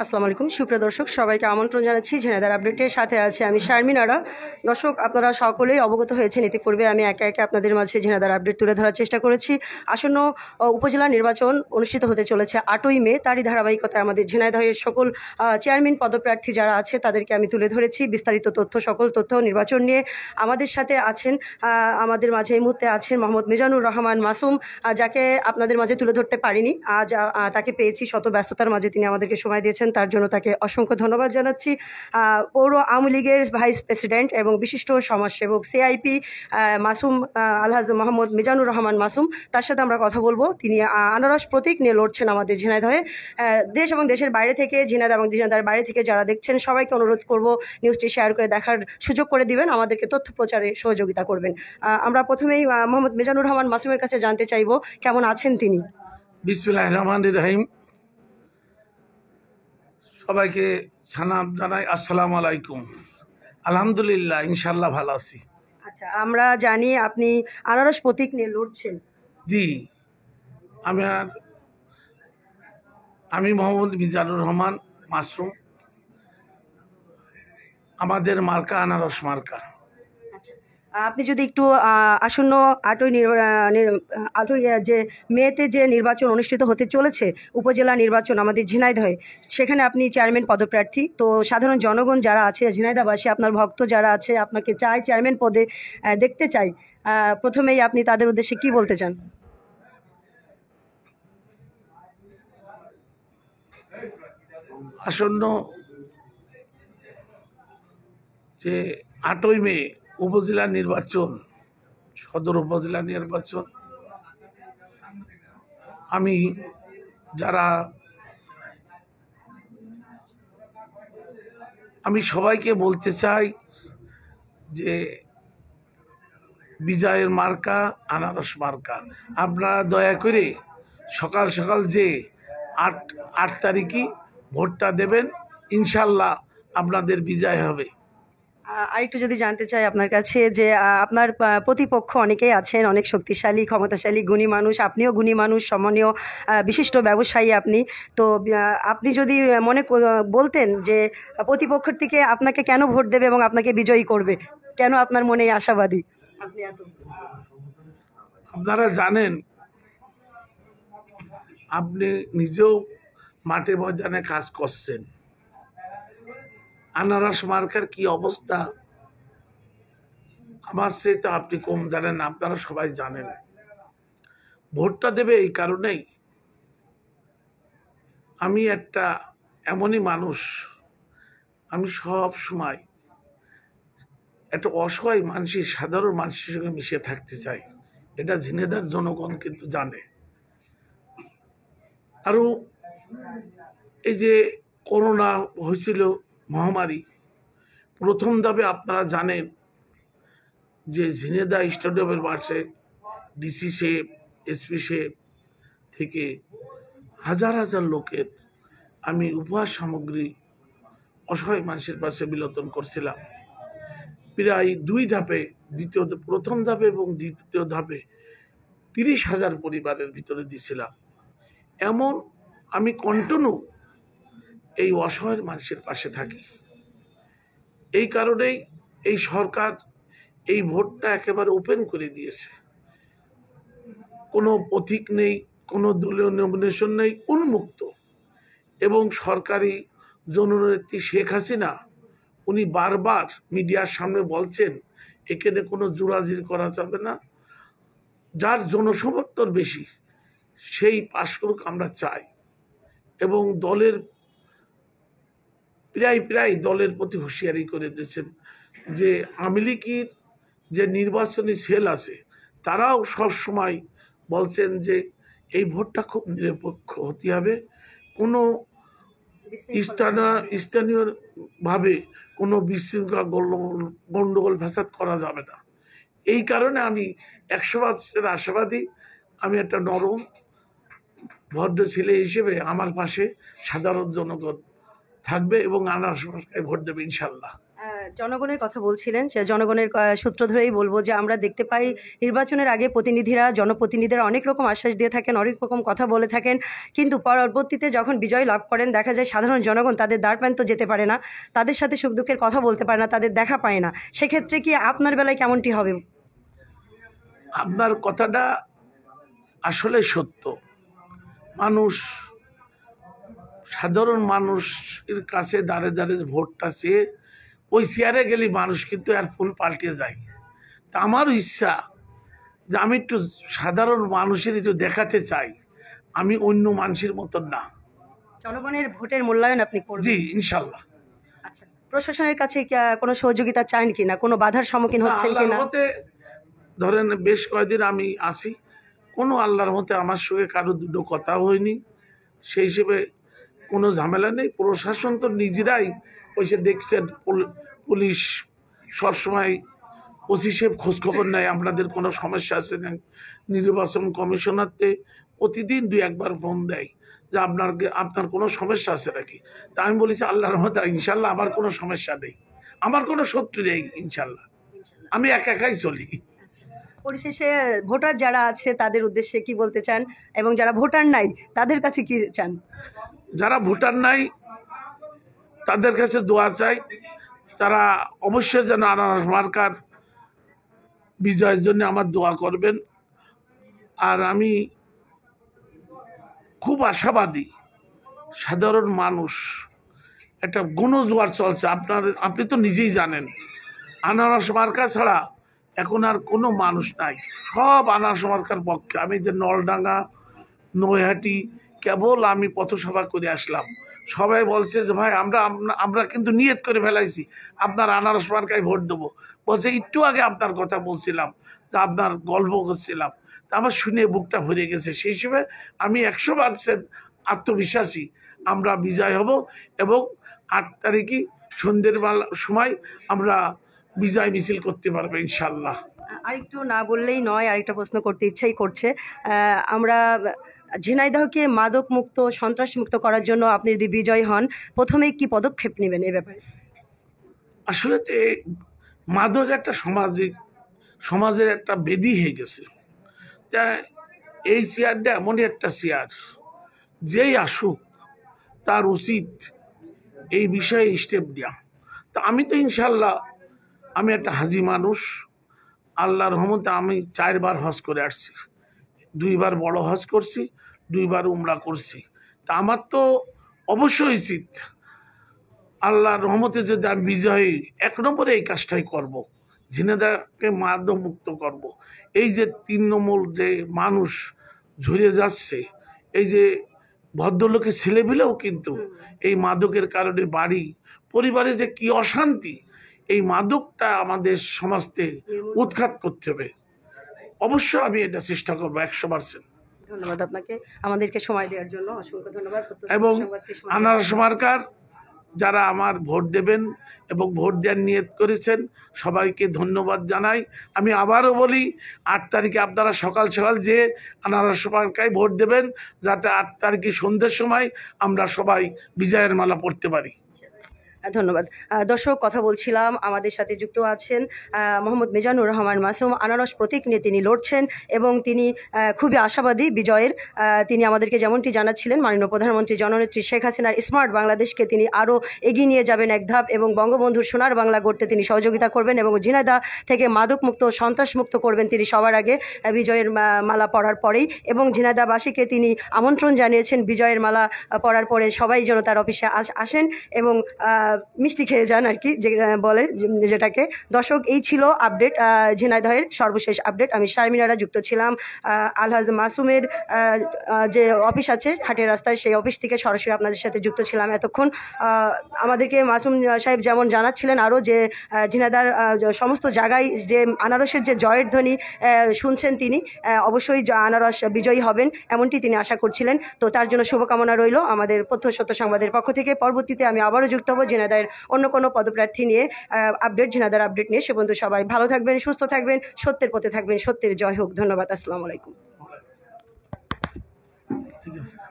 আসসালামু আলাইকুম সুপ্রিয় দর্শক সবাইকে আমন্ত্রণ জানাচ্ছি ঝিনাইদহ আপডেটের সাথে আছে আমি শারমিন আরা। দর্শক আপনারা সকলেই অবগত হয়েছেন ইতিপূর্বে আমি একে একে আপনাদের মাঝে ঝিনাইদহ আপডেট তুলে ধরার চেষ্টা করেছি। আসন্ন উপজেলা নির্বাচন অনুষ্ঠিত হতে চলেছে 8ই মে, তারই ধারাবাহিকতায় আমাদের ঝিনাইদহের সকল চেয়ারম্যান পদপ্রার্থী যারা আছে তাদেরকে আমি তুলে ধরেছি বিস্তারিত তথ্য, সকল তথ্য নির্বাচন নিয়ে। আমাদের সাথে আছেন আমাদের মাঝে এই মুহূর্তে আছেন মোহাম্মদ মিজানুর রহমান মাসুম, যাকে আপনাদের মাঝে তুলে ধরতে পারিনি আজ, তাকে পেয়েছি শত ব্যস্ততার মাঝে, তিনি আমাদেরকে সময় দিয়েছেন, তার জন্য তাকে অসংখ্য ধন্যবাদ জানাচ্ছি। পৌর আওয়ামী লীগের ভাইস প্রেসিডেন্ট এবং বিশিষ্ট সমাজসেবক সিআইপি মাসুম আলহাজ মোহাম্মদ মিজানুর রহমান মাসুম, তার সাথে আমরা কথা বলবো। তিনি আনারস প্রতীক নিয়ে লড়ছেন আমাদের ঝিনাইদহে। দেশ এবং দেশের বাইরে থেকে, ঝিনাইদহ এবং ঝিনাইদহের বাইরে থেকে যারা দেখছেন সবাইকে অনুরোধ করব নিউজটি শেয়ার করে দেখার সুযোগ করে দিবেন, আমাদেরকে তথ্য প্রচারে সহযোগিতা করবেন। আমরা প্রথমেই মোহাম্মদ মিজানুর রহমান মাসুমের কাছে জানতে চাইব কেমন আছেন তিনি। বিসমিল্লাহির রহমানির রহিম। সবাইকে সালাম জানাই, আসসালামু আলাইকুম। আলহামদুলিল্লাহ, ইনশাল্লাহ ভালো আছি। আচ্ছা, আমরা জানি আপনি আনারস প্রতীক নিয়ে লড়ছেন। জি, আমি মোহাম্মদ মিজানুর রহমান মাসুম। আমাদের মার্কা আনারস মার্কা। আচ্ছা, আপনি যদি একটু আসন্ন 8ই যে মেতে যে নির্বাচন অনুষ্ঠিত হতে চলেছে, উপজেলা নির্বাচন আমাদের ঝিনাইদহে, সেখানে আপনি চেয়ারম্যান পদপ্রার্থী। তো সাধারণ জনগণ যারা আছে, ঝিনাইদহবাসী, আপনার ভক্ত যারা আছে, আপনাকে চায় চেয়ারম্যান পদে দেখতে চাই, প্রথমেই আপনি তাদের উদ্দেশ্যে কি বলতে চান? আসন্ন যে 8ই মে উপজেলা নির্বাচন, সদর উপজেলা নির্বাচন, আমি সবাইকে বলতে চাই যে বিজয়ের মার্কা আনারস মার্কা। আপনারা দয়া করে সকাল সকাল যে 8 তারিখই ভোটটা দেবেন, ইনশাল্লাহ আপনাদের বিজয় হবে। আরেকটু যদি জানতে চাই আপনার কাছে যে আপনার প্রতিপক্ষ অনেকেই আছেন, অনেক শক্তিশালী, ক্ষমতাশালী, গুণী মানুষ, আপনিও গুণী মানুষ, সম্মানীয় বিশিষ্ট ব্যবসায়ী আপনি। তো আপনি যদি বলতেন যে প্রতিপক্ষের থেকে আপনাকে কেন ভোট দেবে এবং আপনাকে বিজয়ী করবে, কেন আপনার মনে এই আশাবাদী? আপনারা জানেন, আপনি নিজেও মাঠে ময়দানে কাজ করছেন, আনারস মার্কার কি অবস্থা আমার সে তো আপনি কম জানেন না, আপনারা সবাই জানেন। ভোটটা দেবে এই কারণেই, আমি একটা এমনই মানুষ, আমি সব সময় একটা অসহায় মানুষের, সাধারণ মানুষের সঙ্গে মিশে থাকতে চাই। এটা ঝিনাইদহের জনগণ কিন্তু জানে। আরো এই যে করোনা হয়েছিল মহামারী, প্রথম ধাপে আপনারা জানেন যে ঝিনাইদহ স্টেডিয়ামের পাশে ডিসি সাহেব, এসপি সাহেব থেকে হাজার হাজার লোকের আমি উপহার সামগ্রী অসহায় মানুষের পাশে বিতরণ করছিলাম। প্রায় 2 ধাপে, প্রথম ধাপে এবং দ্বিতীয় ধাপে 30,000 পরিবারের ভিতরে দিছিলাম। এমন আমি কন্টিনিউ এই অসহায় মানুষের পাশে থাকি। এই কারণেই এই সরকার এই ভোটটা একেবারে ওপেন করে দিয়েছে, কোনো প্রতীক নেই, কোনো দলীয় নমিনেশন নেই, উন্মুক্ত। এবং সরকারি জননেত্রী শেখ হাসিনা উনি বারবার মিডিয়ার সামনে বলছেন এখানে কোনো জোরাজুরি করা যাবে না, যার জনসমর্থন বেশি সেই পাশ করুক আমরা চাই। এবং দলের প্রায় দলের প্রতি হুঁশিয়ারি করে দিয়েছেন যে আওয়ামী লীগের যে নির্বাচনী সেল আছে তারাও সব সময় বলছেন যে এই ভোটটা খুব নিরপেক্ষ হতে হবে, কোনো স্থানীয় ভাবে কোনো বিশৃঙ্খলা গন্ডগোল ফ্যাসাদ করা যাবে না। এই কারণে আমি 100% আশাবাদী। আমি একটা নরম ভদ্র ছেলে হিসেবে আমার পাশে সাধারণ জনগণ থাকবে এবং আনারস মার্কায় ভোট দেবে ইনশাল্লাহ। জনগণের কথা বলছিলেন, সে জনগণের সূত্র ধরেই বলবো যে আমরা দেখতে পাই নির্বাচনের আগে প্রতিনিধিরা জনপ্রতিনিধিরা অনেক রকম আশ্বাস দিয়ে থাকেন, অনেক রকম কথা বলে থাকেন, কিন্তু পরবর্তীতে যখন বিজয় লাভ করেন দেখা যায় সাধারণ জনগণ তাদের দ্বারপ্রান্ত যেতে পারে না, তাদের সাথে সুখ দুঃখের কথা বলতে পারে না, তাদের দেখা পায় না। সেক্ষেত্রে কি আপনার বেলায় কেমনটি হবে? আপনার কথাটা আসলে সত্য। মানুষ, সাধারণ মানুষের কাছে দাঁড়ে দাঁড়িয়ে ভোটটা চেয়ে ওই চেয়ারে গেলে মানুষ কিন্তু আর ফুল পাল্টে যায়। তা আমারও ইচ্ছা যে আমি একটু সাধারণ মানুষের একটু দেখাতে চাই আমি অন্য মানুষের মতন না। জনগণের ভোটের মূল্যায়ন আপনি করবেন? জি, ইনশাল্লাহ। আচ্ছা, প্রশাসনের কাছে কি কোনো সহযোগিতা চান কিনা, কোনো বাধার সম্মুখীন হচ্ছেন আল্লাহর কিনা? মতে ধরেন বেশ কয়েকদিন আমি আছি, কোনো আল্লাহর মতে আমার সঙ্গে কারো দুটো কথা হয়নি, সেই হিসেবে কোনো ঝামেলা নেই। প্রশাসন তো নিজেরাই ওইসে দেখছেন, পুলিশ সবসময় ওসি সাহেব খোঁজখবর নেয় আপনাদের কোনো সমস্যা আছে না। নির্বাচন কমিশনারতে প্রতিদিন 2-1 বার ফোন দেয় যে আপনার কোনো সমস্যা আছে নাকি। তা আমি বলেছি আল্লাহর রহমতে ইনশাল্লাহ আমার কোনো সমস্যা নেই, আমার কোনো শত্রু নেই, ইনশাল্লাহ আমি একাই চলি। পরিশেষে ভোটার যারা আছে তাদের উদ্দেশ্যে কি বলতে চান, এবং যারা ভোটার নাই তাদের কাছে কি চান? যারা ভোটার নাই তাদের কাছে দোয়া চাই, তারা অবশ্যই যেন আনারস মার্কার বিজয়ের জন্য আমার দোয়া করবেন। আর আমি খুব আশাবাদী, সাধারণ মানুষ একটা গণজোয়ার চলছে। আপনি তো নিজেই জানেন আনারস মার্কা ছাড়া এখন আর কোনো মানুষ নাই, সব আনারস মার্কার পক্ষে। আমি যে নলডাঙ্গা, নৈহাটি কেবল আমি পথসভা করে আসলাম, সবাই বলছে যে ভাই আমরা কিন্তু নিয়ত করে ফেলাইছি আপনার আনারস মার্কায় ভোট দেবো। বলছে একটু আগে আপনার কথা বলছিলাম, তা আপনার গল্প করছিলাম, তা আমার শুনে বুকটা ভরে গেছে। সেই হিসেবে আমি 100% আত্মবিশ্বাসী আমরা বিজয় হব, এবং 8 তারিখে সন্ধ্যের সময় আমরা বিজয় মিছিল করতে পারবো ইনশাল্লাহ। আরেকটু না বললেই নয়, আরেকটা প্রশ্ন করতে ইচ্ছাই করছে। আমরা ঝিনাইদহকে মাদক মুক্ত, সন্ত্রাস মুক্ত করার জন্য আপনি যদি বিজয় হন, প্রথমে কি পদক্ষেপ নেবেন এই ব্যাপারে? আসলে তো মাদক একটা সমাজের একটা বেদি হয়ে গেছে। তা এই চেয়ারটা এমনই একটা চেয়ার, যেই আসুক তার উচিত এই বিষয়ে স্টেপ নেওয়া। তা আমি তো ইনশাল্লাহ, আমি একটা হাজি মানুষ, আল্লাহর রহমতে আমি 4 বার হজ করে আসছি, 2 বার বড় হজ করছি, 2 বার উমরা করছি। তা আমার তো অবশ্যই উচিত আল্লাহর রহমতে যদি আমি বিজয়ী 1 নম্বরে এই কাজটাই করব, ঝিনাইদহকে মাদক মুক্ত করব। এই যে তৃণমূল যে মানুষ ঝরে যাচ্ছে, এই যে ভদ্রলোকের ছেলেপিলেও কিন্তু এই মাদকের কারণে বাড়ি পরিবারে যে কি অশান্তি, এই মাদকটা আমাদের সমাজকে উৎখাত করতে হবে। অবশ্যই আমি এটা চেষ্টা করবো 100%। ধন্যবাদ আপনাকে আমাদেরকে সময় দেওয়ার জন্য, অসংখ্য ধন্যবাদ। এবং আনারস মার্কার যারা আমার ভোট দেবেন এবং ভোট দেওয়ার নিয়ত করেছেন সবাইকে ধন্যবাদ জানাই। আমি আবারও বলি 8 তারিখে আপনারা সকাল সকাল যে আনারস মার্কায় ভোট দেবেন, যাতে 8 তারিখে সন্ধ্যের সময় আমরা সবাই বিজয়ের মালা পড়তে পারি। ধন্যবাদ। দর্শক, কথা বলছিলাম, আমাদের সাথে যুক্ত আছেন মোহাম্মদ মিজানুর রহমান মাসুম। আনারস প্রতীক নিয়ে তিনি লড়ছেন এবং তিনি খুবই আশাবাদী বিজয়ের। তিনি আমাদেরকে যেমনটি জানাচ্ছিলেন, মাননীয় প্রধানমন্ত্রী জননেত্রী শেখ হাসিনার স্মার্ট বাংলাদেশকে তিনি আরও এগিয়ে নিয়ে যাবেন 1 ধাপ, এবং বঙ্গবন্ধুর সোনার বাংলা গড়তে তিনি সহযোগিতা করবেন, এবং ঝিনাইদহ থেকে মাদক মুক্ত, সন্ত্রাস মুক্ত করবেন তিনি সবার আগে বিজয়ের মালা পরার পরেই। এবং ঝিনাইদহবাসীকে তিনি আমন্ত্রণ জানিয়েছেন বিজয়ের মালা পরার পরে সবাই যেন তার অফিসে আসেন এবং মিষ্টি খেয়ে যান আর কি, যে বলে যেটাকে। দর্শক, এই ছিল আপডেট, ঝিনাইদহের সর্বশেষ আপডেট। আমি শারমিনারা যুক্ত ছিলাম আলহাজ মাসুমের যে অফিস আছে হাটের রাস্তায়, সেই অফিস থেকে সরাসরি আপনাদের সাথে যুক্ত ছিলাম এতক্ষণ। আমাদেরকে মাসুম সাহেব যেমন জানাচ্ছিলেন আরও যে ঝিনাইদহের সমস্ত জায়গায় যে আনারসের যে জয়ের ধ্বনি শুনছেন তিনি, অবশ্যই আনারস বিজয়ী হবেন এমনটি তিনি আশা করছিলেন। তো তার জন্য শুভকামনা রইল আমাদের প্রত্যহ সংবাদের পক্ষ থেকে। পরবর্তীতে আমি আবারও যুক্ত হব ঝিনাইদহের অন্য কোনো পদপ্রার্থী নিয়ে, ঝিনাইদহের আপডেট নিয়ে। সে পর্যন্ত সবাই ভালো থাকবেন, সুস্থ থাকবেন, সত্যের পথে থাকবেন। সত্যের জয় হোক। ধন্যবাদ। আসসালামু আলাইকুম। ঠিক আছে।